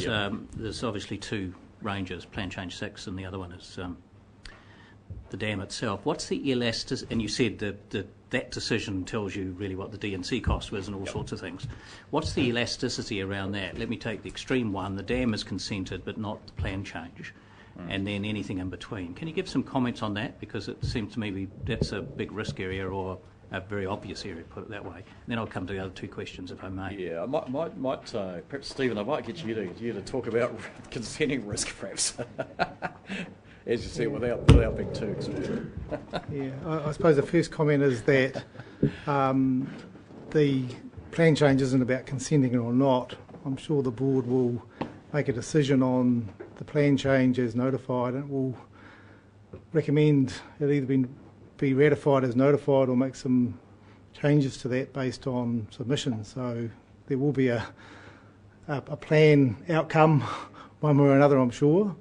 is there's obviously two ranges, Plan Change 6 and the other one is the dam itself. What's the elasticity? And you said that decision tells you really what the D&C cost was and all sorts of things. What's the elasticity around that? Let me take the extreme one. The dam is consented but not the plan change, and then anything in between. Can you give some comments on that? Because it seems to me that's a big risk area, or a very obvious area, put it that way. And then I'll come to the other two questions, if I may. Yeah, I might perhaps, Stephen, I might get you to talk about consenting risk, perhaps. As you see, without being too explicit. Yeah, I suppose the first comment is that the plan change isn't about consenting or not. I'm sure the board will make a decision on the plan change as notified, and it will recommend it either be ratified as notified or make some changes to that based on submissions. So there will be a plan outcome one way or another, I'm sure.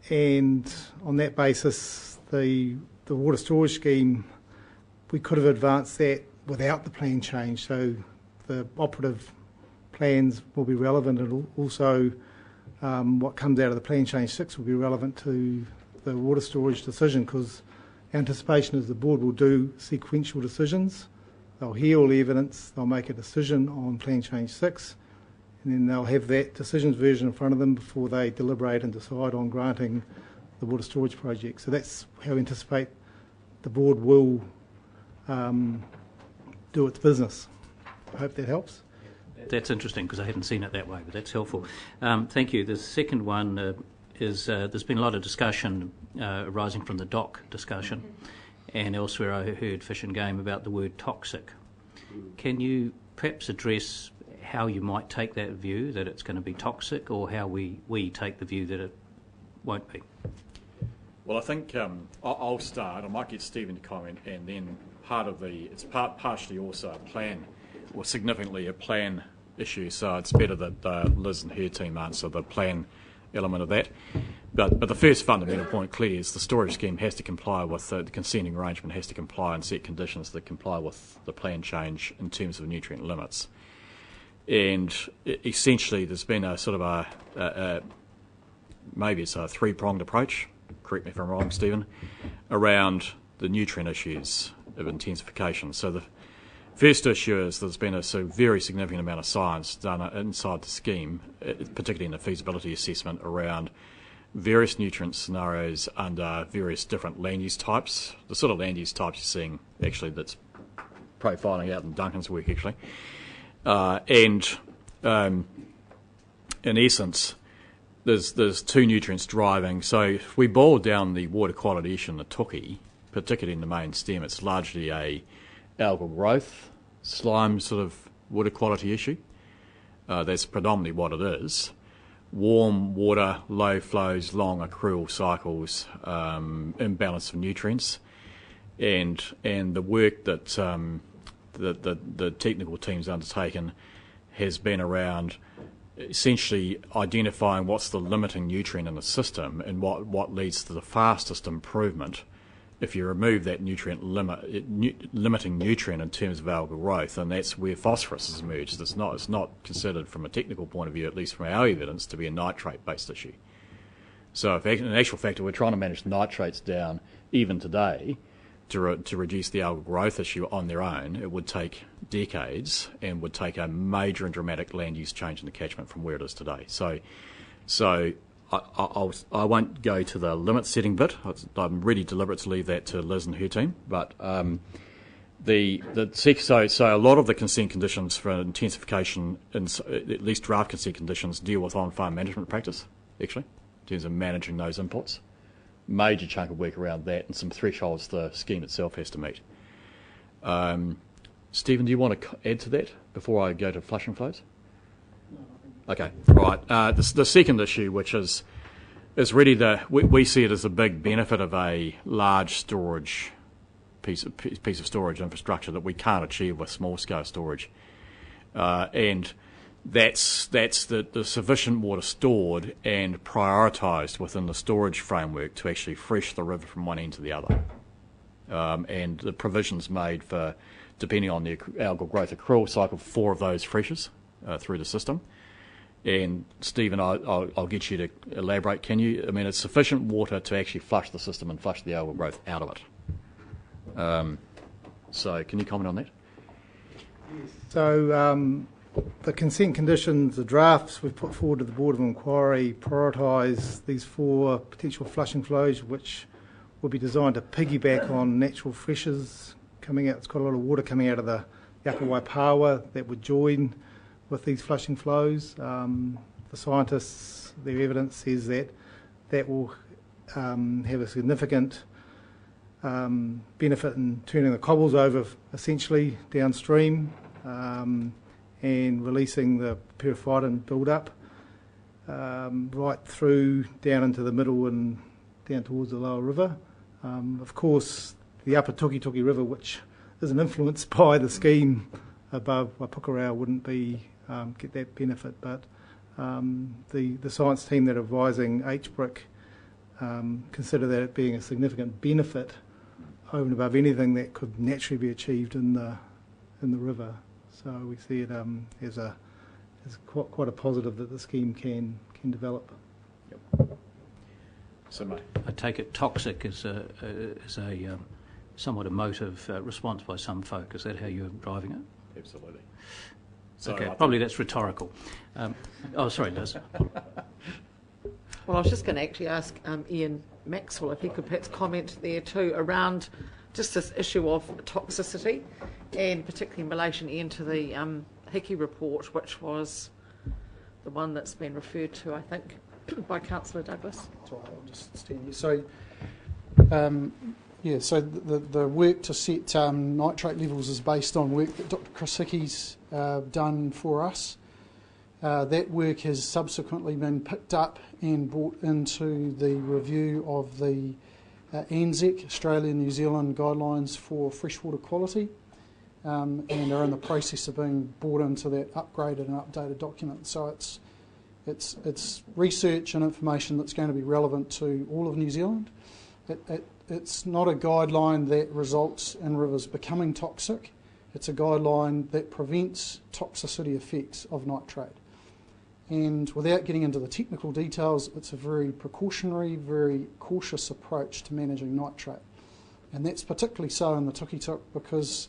And on that basis, the water storage scheme, we could have advanced that without the plan change. So the operative plans will be relevant, and also what comes out of the Plan Change 6 will be relevant to the water storage decision, because our anticipation is the board will do sequential decisions. They'll hear all the evidence, they'll make a decision on Plan Change 6, and then they'll have that decisions version in front of them before they deliberate and decide on granting the water storage project. So that's how we anticipate the board will do its business. I hope that helps. That's interesting, because I hadn't seen it that way, but that's helpful. Thank you. The second one is there's been a lot of discussion arising from the DOC discussion, and elsewhere I heard Fish and Game about the word toxic. Can you perhaps address how you might take that view, that it's going to be toxic, or how we take the view that it won't be? Well, I think I'll start. I might get Stephen to comment, and then it's partially also a plan, or significantly a plan issue, so it's better that Liz and her team answer the plan element of that. But the first fundamental point clearly is the storage scheme has to comply with the consenting arrangement, has to comply and set conditions that comply with the plan change in terms of nutrient limits. And essentially there's been a sort of maybe it's a three-pronged approach, correct me if I'm wrong, Stephen, around the nutrient issues of intensification. So the first issue is there's been a very significant amount of science done inside the scheme, particularly in the feasibility assessment, around various nutrient scenarios under various different land use types. The sort of land use types you're seeing actually that's profiling out in Duncan's work actually. In essence, there's two nutrients driving. So if we boil down the water quality issue in the Tuki, particularly in the main stem, it's largely a algal growth, slime sort of water quality issue. That's predominantly what it is. Warm water, low flows, long accrual cycles, imbalance of nutrients, and the work that the technical team's undertaken has been around essentially identifying what's the limiting nutrient in the system and what leads to the fastest improvement if you remove that limiting nutrient in terms of algal growth, and that's where phosphorus has emerged. It's not considered from a technical point of view, at least from our evidence, to be a nitrate-based issue. So if in actual fact we're trying to manage nitrates down even today to reduce the algal growth issue on their own, it would take decades and would take a major and dramatic land use change in the catchment from where it is today. So I won't go to the limit setting bit. I'm really deliberate to leave that to Liz and her team. But so a lot of the consent conditions for intensification, at least draft consent conditions, deal with on-farm management practice, actually, in terms of managing those inputs. Major chunk of work around that and some thresholds the scheme itself has to meet. Stephen, do you want to add to that before I go to flush and flows? Okay, right. The second issue, which is really we see it as a big benefit of a large storage piece of storage infrastructure that we can't achieve with small scale storage, and that's the sufficient water stored and prioritised within the storage framework to actually fresh the river from one end to the other, and the provisions made for, depending on the algal growth accrual cycle, 4 of those freshes through the system. And Stephen, I'll get you to elaborate. Can you? I mean, it's sufficient water to actually flush the system and flush the algal growth out of it. So can you comment on that? So the consent conditions, the drafts we've put forward to the Board of Inquiry prioritise these 4 potential flushing flows, which will be designed to piggyback on natural freshers coming out. It's quite a lot of water coming out of the Upper Waipawa that would join with these flushing flows. The scientists, their evidence says that will have a significant benefit in turning the cobbles over essentially downstream and releasing the periphyton build-up right through down into the middle and down towards the lower river. Of course, the upper Tukituki River, which isn't influenced by the scheme above Waipukurau, wouldn't get that benefit, but the science team that are advising HBRIC consider that it being a significant benefit over and above anything that could naturally be achieved in the river. So we see it as quite a positive that the scheme can develop. Yep. So, mate. I take it toxic is a somewhat emotive response by some folk. Is that how you're driving it? Absolutely. So okay, probably that's rhetorical. Sorry, Liz. Well, I was just going to actually ask Ian Maxwell if he could perhaps comment there too around just this issue of toxicity, and particularly in relation, Ian, to the Hickey report, which was the one that's been referred to, I think, by Councillor Douglas. That's right, I'll just stand here. So, so the work to set nitrate levels is based on work that Dr. Chris Hickey's done for us. That work has subsequently been picked up and brought into the review of the ANZAC, Australia New Zealand Guidelines for Freshwater Quality, and are in the process of being brought into that upgraded and updated document. So it's research and information that's going to be relevant to all of New Zealand. It's not a guideline that results in rivers becoming toxic. It's a guideline that prevents toxicity effects of nitrate. And without getting into the technical details, it's a very precautionary, very cautious approach to managing nitrate. And that's particularly so in the Tukituk because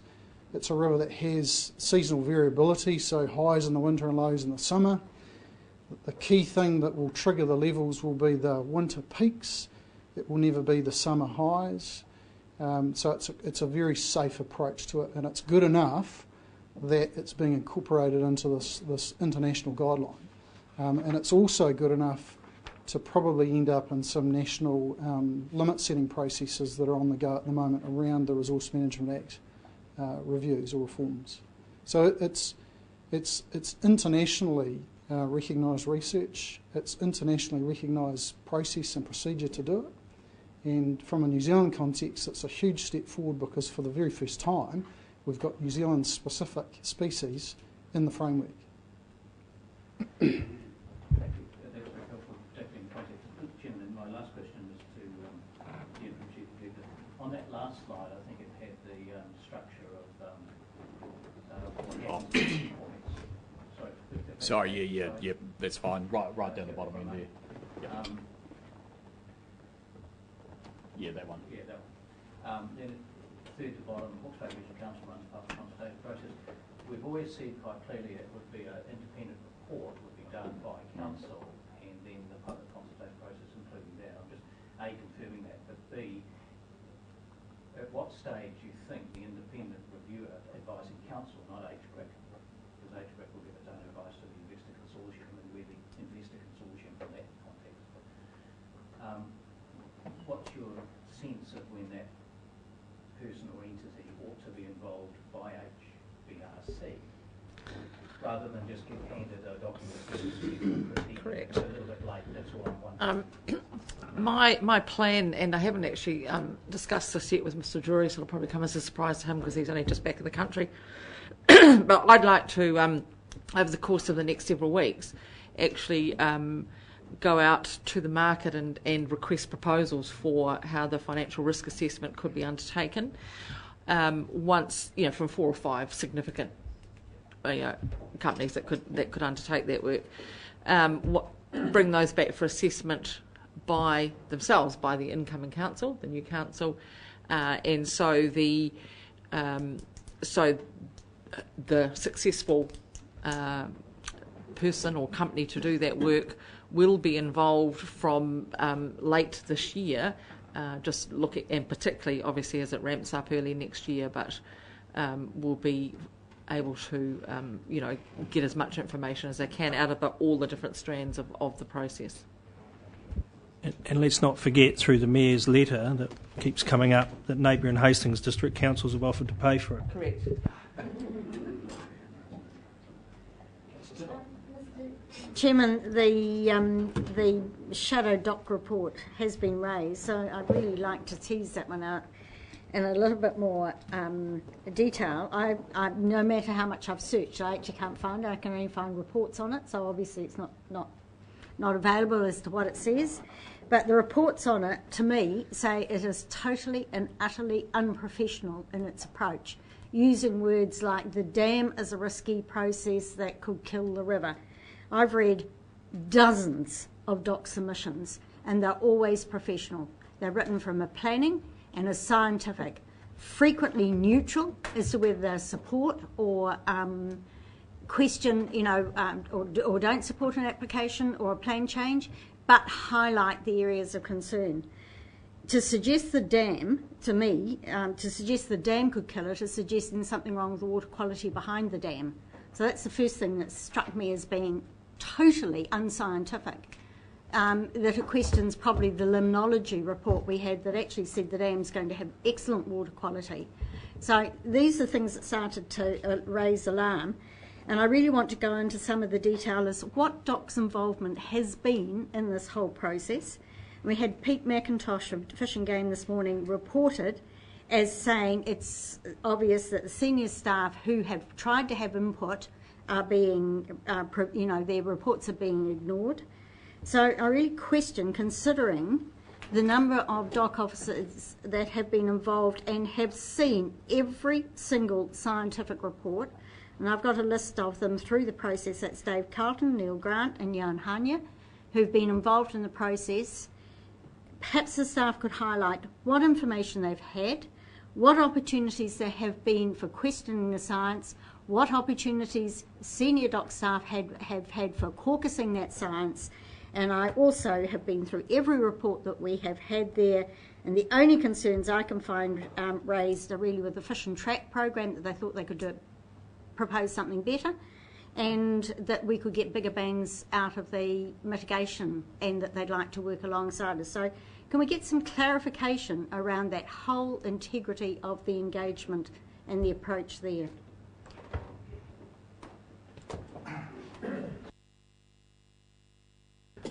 it's a river that has seasonal variability, so highs in the winter and lows in the summer. The key thing that will trigger the levels will be the winter peaks. It will never be the summer highs. So it's a very safe approach to it, and it's good enough that it's being incorporated into this international guideline. And it's also good enough to probably end up in some national limit setting processes that are on the go at the moment around the Resource Management Act reviews or reforms. So it's internationally recognised research, it's internationally recognised process and procedure to do it. And from a New Zealand context, it's a huge step forward because for the very first time, we've got New Zealand specific species in the framework. Thank you. That was very helpful, particularly in context. Chairman, my last question was to Ian from Chief Executive. On that last slide, I think it had the structure of Sorry, yeah, that's fine. Right down the bottom end there. Yeah, that one. Yeah, that one. Then third to bottom, Hawke's Bay Regional Council runs part of the consultative process. We've always said quite clearly it would be an independent report would be done by council, and then the public consultative process including that. I'm just A, confirming that, but B, at what stage do you think the independent reviewer advising council, not HBRIC, because HBRIC will give its own advice to the investor consortium, and we're the investor consortium from that context. What's your sense of when that person or entity ought to be involved by HBRC, rather than just get handed a document? Correct. A little bit late, that's all I'm wondering. My plan, and I haven't actually discussed this yet with Mr. Drury, so it'll probably come as a surprise to him because he's only just back in the country, but I'd like to, over the course of the next several weeks, actually go out to the market and request proposals for how the financial risk assessment could be undertaken once, from 4 or 5 significant companies that could undertake that work. bring those back for assessment by themselves, by the incoming council, the new council, and so the successful person or company to do that work will be involved from late this year. Just look at, and particularly obviously as it ramps up early next year, but will be able to get as much information as they can out of all the different strands of the process. And let's not forget, through the Mayor's letter that keeps coming up, that Napier and Hastings District Councils have offered to pay for it. Correct. Chairman, the shadow doc report has been raised, so I'd really like to tease that one out in a little bit more detail. I no matter how much I've searched, I actually can't find it. I can only find reports on it, so obviously it's not available as to what it says. But the reports on it, to me, say it is totally and utterly unprofessional in its approach, using words like the dam is a risky process that could kill the river. I've read dozens of doc submissions, and they're always professional. They're written from a planning and a scientific, frequently neutral as to whether they support or question, or don't support an application or a plan change, but highlight the areas of concern. To suggest the dam, to me, to suggest the dam could kill it is suggesting something wrong with the water quality behind the dam. So that's the first thing that struck me as being totally unscientific. That it questions probably the limnology report we had that actually said the dam's going to have excellent water quality. So these are things that started to raise alarm. And I really want to go into some of the detail as what DOC's involvement has been in this whole process. We had Pete McIntosh of Fish and Game this morning reported as saying it's obvious that the senior staff who have tried to have input are being, their reports are being ignored. So I really question, considering the number of DOC officers that have been involved and have seen every single scientific report, and I've got a list of them through the process. That's Dave Carlton, Neil Grant and Jan Hanya, who've been involved in the process. Perhaps the staff could highlight what information they've had, what opportunities there have been for questioning the science, what opportunities senior DOC staff have had for caucusing that science. And I also have been through every report that we have had there, and the only concerns I can find raised are really with the Fish and Track program, that they thought they could propose something better, and that we could get bigger bangs out of the mitigation, and that they'd like to work alongside us. So can we get some clarification around that whole integrity of the engagement and the approach there?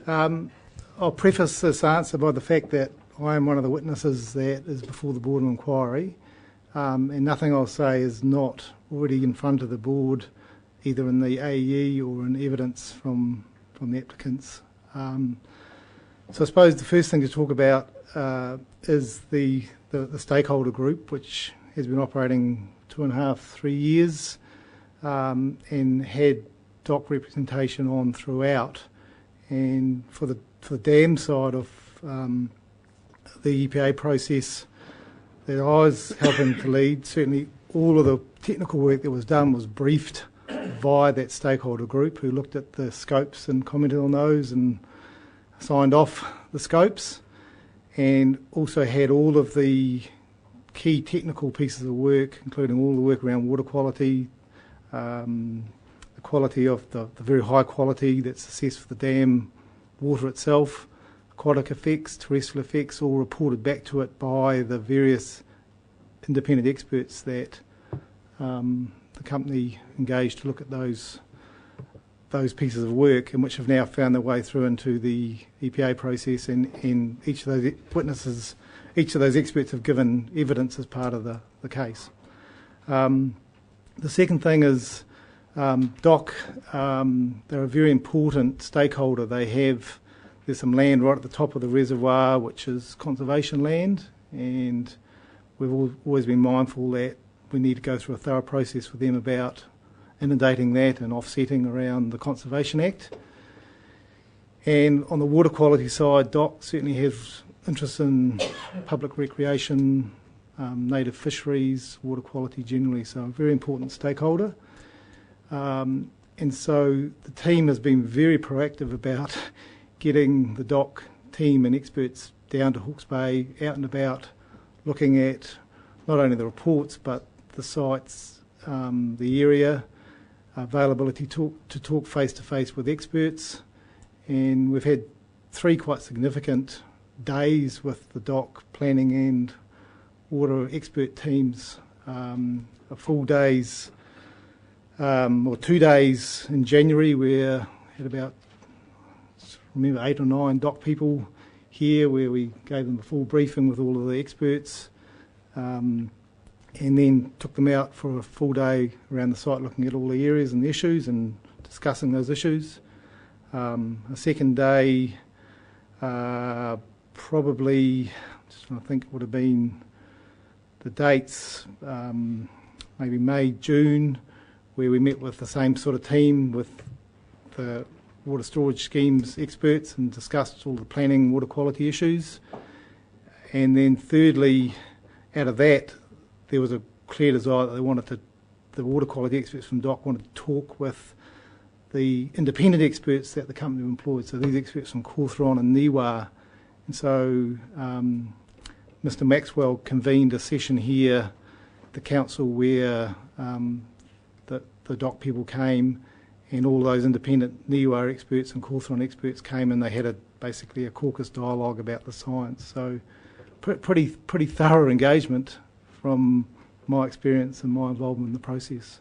I'll preface this answer by the fact that I am one of the witnesses that is before the board of inquiry, and nothing I'll say is not already in front of the board, either in the AE or in evidence from the applicants. So I suppose the first thing to talk about is the stakeholder group, which has been operating 2.5, 3 years, and had DOC representation on throughout. And for the dam side of the EPA process that I was helping to lead, certainly all of the technical work that was done was briefed via that stakeholder group, who looked at the scopes and commented on those and signed off the scopes, and also had all of the key technical pieces of work, including all the work around water quality, the quality of the very high quality that's assessed for the dam water itself, aquatic effects, terrestrial effects, all reported back to it by the various independent experts that the company engaged to look at those pieces of work, and which have now found their way through into the EPA process, and each of those witnesses, each of those experts have given evidence as part of the case. The second thing is DOC, they're a very important stakeholder. There's some land right at the top of the reservoir which is conservation land, and we've always been mindful that we need to go through a thorough process with them about inundating that and offsetting around the Conservation Act. And on the water quality side, DOC certainly has interest in public recreation, native fisheries, water quality generally, so a very important stakeholder. And so the team has been very proactive about getting the DOC team and experts down to Hawke's Bay, out and about, looking at not only the reports but the sites, the area, availability to talk face-to-face with experts. And we've had 3 quite significant days with the DOC planning and water expert teams, a full days or 2 days in January where we had about, remember, 8 or 9 DOC people here where we gave them a full briefing with all of the experts, and then took them out for a full day around the site looking at all the areas and the issues and discussing those issues. A second day, probably, just trying to think, would have been the dates, maybe May, June, where we met with the same sort of team with the water storage schemes experts and discussed all the planning water quality issues. And then thirdly, out of that, there was a clear desire that they wanted to, the water quality experts from DOC wanted to talk with the independent experts that the company employed, so these experts from Cawthron and Niwa. And so Mr Maxwell convened a session here at the council where the DOC people came and all those independent Niwa experts and Cawthron experts came, and they had basically a caucus dialogue about the science. So pretty thorough engagement from my experience and my involvement in the process.